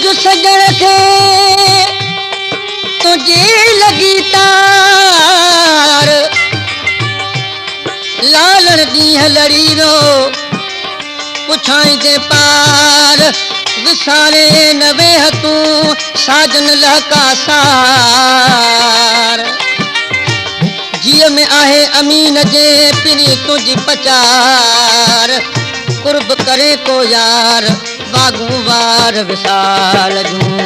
जो सजण खे तुझी लगी तार लालण ॾींहं लड़ी रो पुछाई जे पार विसारे न वेह तूं साजन लहका सार जीअ में आहे अमीन जे पिरी तुझी पचार कुर्ब करे को यार बागू वार विसाल जूं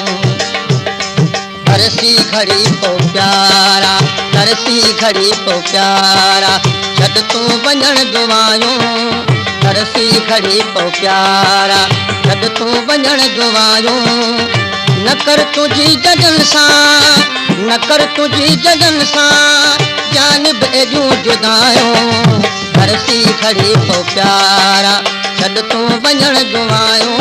तरसी खड़ी पो प्यारा तरसी खड़ी पो प्यारा छॾ तूं वञण जुवायूं तरसी खड़ी पो प्यारा छॾ तूं वञण जुवायूं न कर तुझी जजन सां न कर तुझी जजन सां जानिब एजूं जुदायूं तरसी खड़ी पो प्यारा छॾ तूं वञण जुवायूं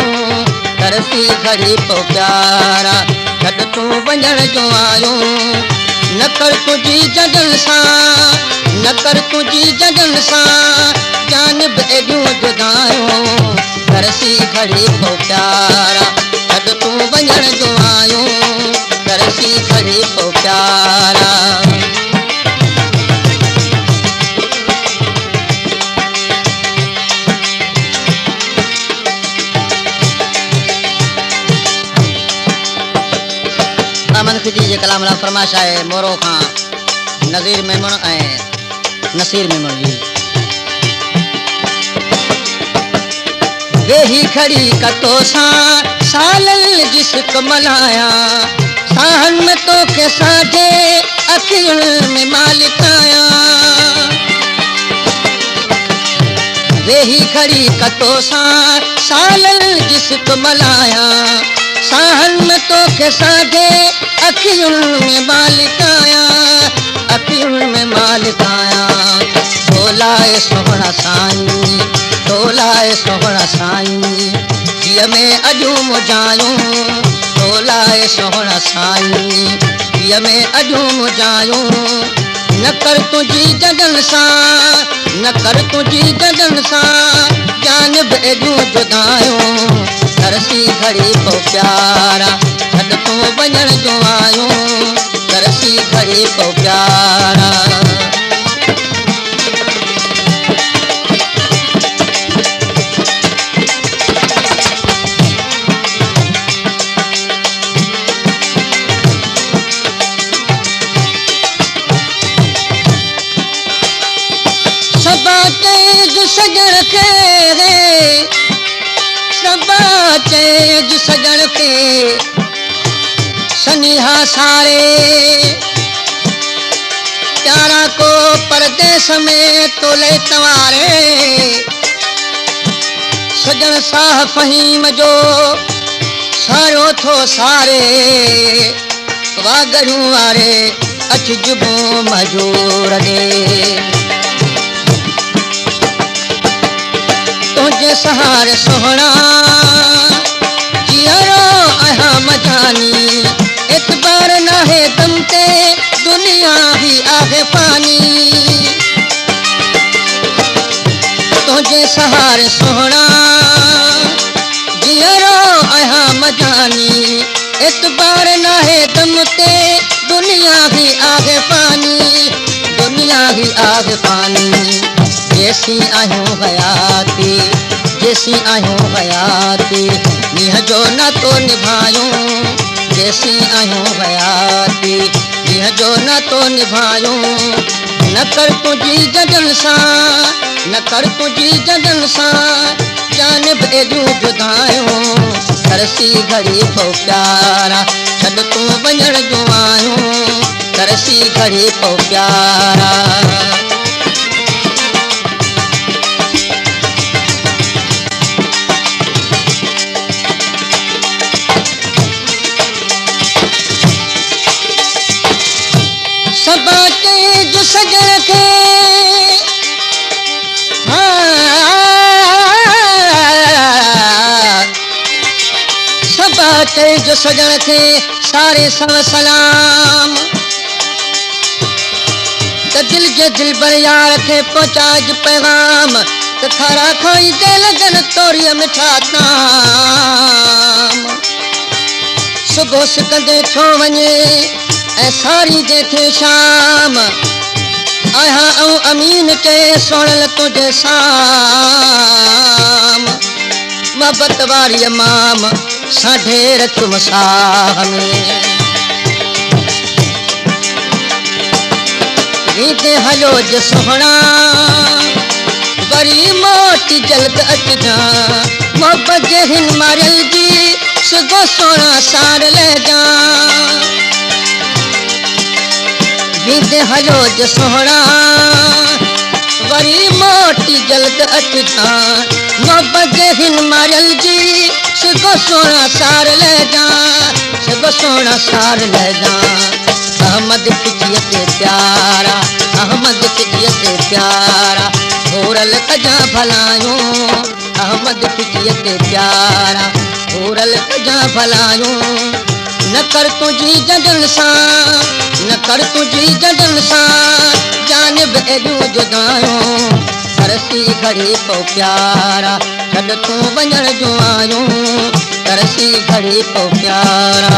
तरसी खड़ी पो प्यारा छॾ तूं वञण जुवायूं न कर तुझी जजन सां न कर तुझी जजन सां जानिब एॾियूं जुदायूं तरसी खड़ी पो प्यारा छॾ तूं वञण जुवायूं तरसी खड़ी पो प्यारा ख़ुदी जे कलाम ला फरमाइश आहे मोरो खां नज़ीर मेमण ऐं नसीर मेमण जी वेही खड़ी कतो सां सालल जिस्क मल्हाया साहन में तोखे साझे अखियुनि में मालिक आया वेही खड़ी कतो सां सालल जिस्क मल्हाया साहन में तोखे साझे अखियुनि में मालिक आया अखियुनि में मालिक आया तोलाए सोहणा साईं तोलाए सोहणा साईं जीअ में अॼूं मुझायूं तोलाए सोहणा साईं जीअ में अॼूं मुझायूं न कर तुझी जजन सां न कर तुझी जजन सां जानिब एॾियूं जुदायूं तरसी खड़ी पो प्यारा छॾ तूं वञण जुवायूं तरसी खड़ी पो प्यारा सबा तेज सजण खे सबा तेज सजण खे सनिहा सारे प्यारा को परदेस में तोले तवारे सजन साह फहीम जो सारो थो सारे वागड़ू वारे अच जुबो मजूर दे तुझे सहारे सोहना जियारो आहा मजानी एतबार नाहे दम ते दुनिया ही आहे पानी तुझे सहारे सोहना जियारो आहा मजानी एतबार नाहे दम ते दुनिया ही आहे पानी दुनिया ही आहे पानी जैसी आहियूं हयाती जैसी आहियूं हयाती नीह जो न तो निभायूं जैसी आहियूं हयाती नीह जो न तो निभायूं न कर तुझी जजन सां न कर तुझी जजन सां जानिब एॾियूं जुदायूं तरसी घड़ी पो प्यारा छॾ तूं वञण जुवायूं तरसी घड़ी पो प्यारा सबा तेज सजण खे कई जो सजण थे सारे सव सलाम त दिल जे दिल बर यार थे पहुंचाज पैगाम त थारा खाई दे लगन तोरिया मिठा ताम सुबह सिकंदे छो वञे ऐं सारी जे थे शाम आया ऐं अमीन चे सोणल तुझे साम मोहब्बत वारी माम सां ढेर तुम साह में रीते हलो जो सोहणा वरी मोटी जल्द अचजा मोहब्बत जे हिन मारियल जी सुगो सोना सार ले जा रीते हलो जो सोहणा वरी मोटी जल्द अचजा मोहब्बत जे हिन मारियल जी सुगो सोना सार ले जा सुगो सोना सार ले जा अहमद खिचिए ते प्यारा अहमद खिचिए ते प्यारा घोरल कजा भलायूं अहमद खिचिए ते प्यारा घोरल कजा भलायूं न कर तुझी जडन सा न कर तुझी जडन सा जानब एॾियूं जुदायूं तरसी घड़ी पो प्यारा छॾ तूं वञण जूं आयूं तरसी घड़ी पो प्यारा